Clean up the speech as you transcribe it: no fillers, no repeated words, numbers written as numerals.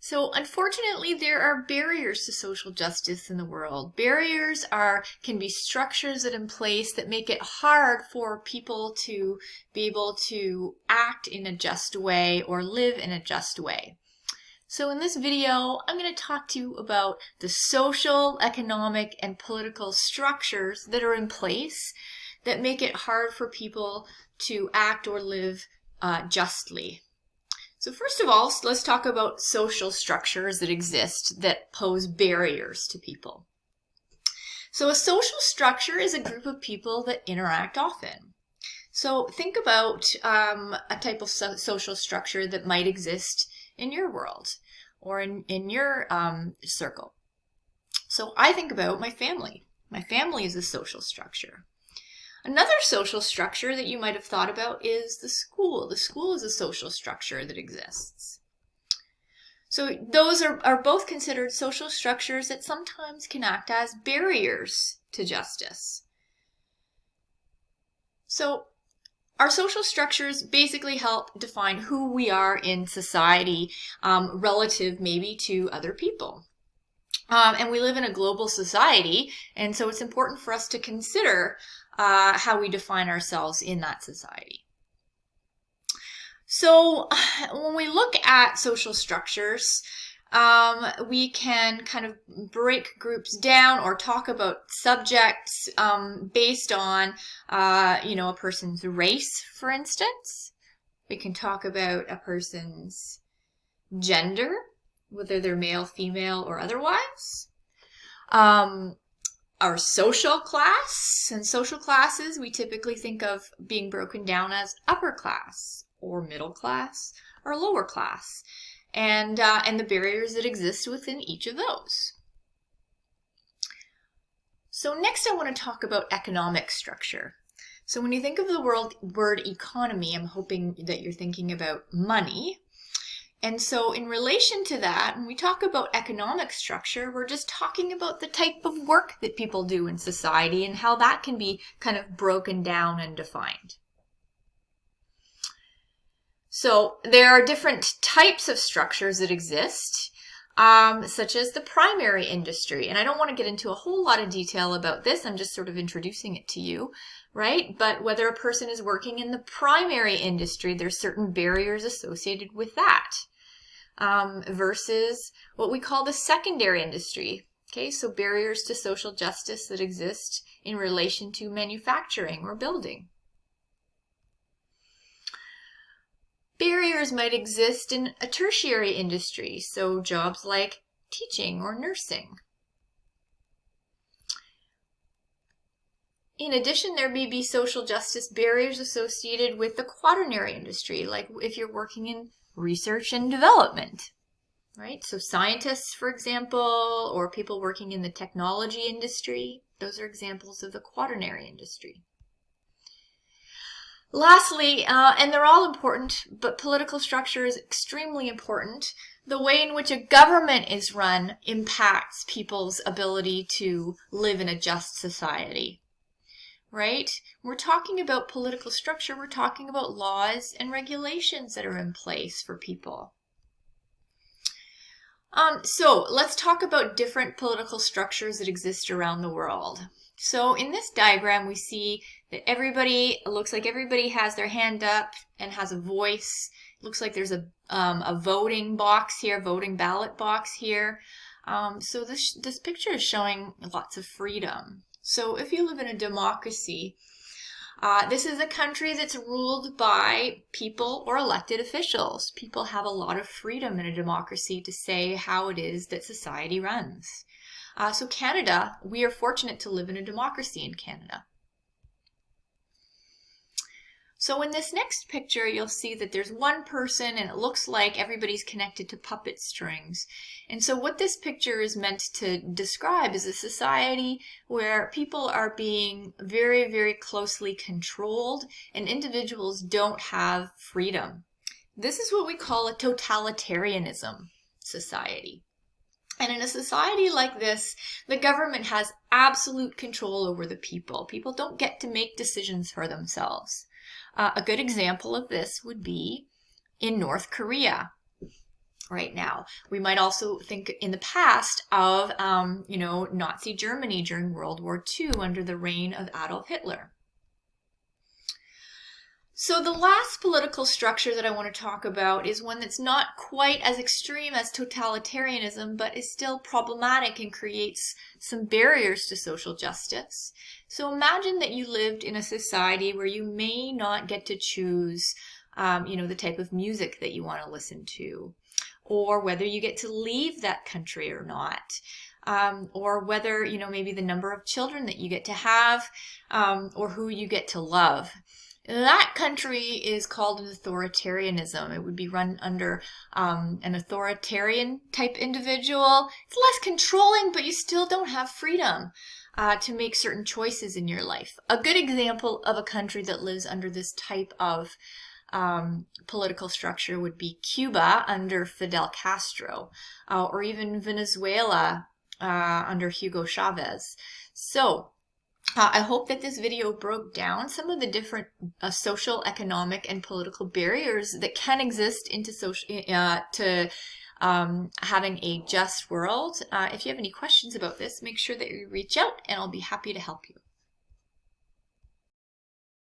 So unfortunately, there are barriers to social justice in the world. Barriers can be structures that in place that make it hard for people to be able to act in a just way or live in a just way. So in this video, I'm going to talk to you about the social, economic, and political structures that are in place that make it hard for people to act or live justly. So first of all, let's talk about social structures that exist that pose barriers to people. So a social structure is a group of people that interact often. So think about a type of social structure that might exist in your world or in your circle. So I think about my family. My family is a social structure. Another social structure that you might have thought about is the school. The school is a social structure that exists. So those are both considered social structures that sometimes can act as barriers to justice. So our social structures basically help define who we are in society relative maybe to other people. And we live in a global society, and so it's important for us to consider how we define ourselves in that society. So when we look at social structures, we can kind of break groups down or talk about subjects based on, a person's race, for instance. We can talk about a person's gender, whether they're male, female, or otherwise. Our social class, and social classes we typically think of being broken down as upper class or middle class or lower class, and the barriers that exist within each of those. So next I want to talk about economic structure. So when you think of the word economy, I'm hoping that you're thinking about money. And so in relation to that, when we talk about economic structure, we're just talking about the type of work that people do in society and how that can be kind of broken down and defined. So there are different types of structures that exist, such as the primary industry. And I don't want to get into a whole lot of detail about this. I'm just sort of introducing it to you, right? But whether a person is working in the primary industry, there's certain barriers associated with that versus what we call the secondary industry. Okay, so barriers to social justice that exist in relation to manufacturing or building. Barriers might exist in a tertiary industry, so jobs like teaching or nursing. In addition, there may be social justice barriers associated with the quaternary industry, like if you're working in research and development, right? So scientists, for example, or people working in the technology industry, those are examples of the quaternary industry. Lastly, and they're all important, but political structure is extremely important. The way in which a government is run impacts people's ability to live in a just society, right? We're talking about political structure, we're talking about laws and regulations that are in place for people. So let's talk about different political structures that exist around the world. So in this diagram, we see that looks like everybody has their hand up and has a voice. It looks like there's a voting box here, voting ballot box here. So this picture is showing lots of freedom. So if you live in a democracy, this is a country that's ruled by people or elected officials. People have a lot of freedom in a democracy to say how it is that society runs. So Canada, we are fortunate to live in a democracy in Canada. So in this next picture, you'll see that there's one person and it looks like everybody's connected to puppet strings. And so what this picture is meant to describe is a society where people are being very, very closely controlled and individuals don't have freedom. This is what we call a totalitarianism society. And in a society like this, the government has absolute control over the people. People don't get to make decisions for themselves. A good example of this would be in North Korea. right now. We might also think in the past of, Nazi Germany during World War II under the reign of Adolf Hitler. So the last political structure that I want to talk about is one that's not quite as extreme as totalitarianism, but is still problematic and creates some barriers to social justice. So imagine that you lived in a society where you may not get to choose, the type of music that you want to listen to, or whether you get to leave that country or not. Or whether, maybe the number of children that you get to have, or who you get to love. That country is called an authoritarianism. It would be run under an authoritarian type individual. It's less controlling, but you still don't have freedom to make certain choices in your life. A good example of a country that lives under this type of political structure would be Cuba under Fidel Castro, or even Venezuela under Hugo Chavez. So, I hope that this video broke down some of the different social, economic, and political barriers that can exist into having a just world. If you have any questions about this, make sure that you reach out and I'll be happy to help you.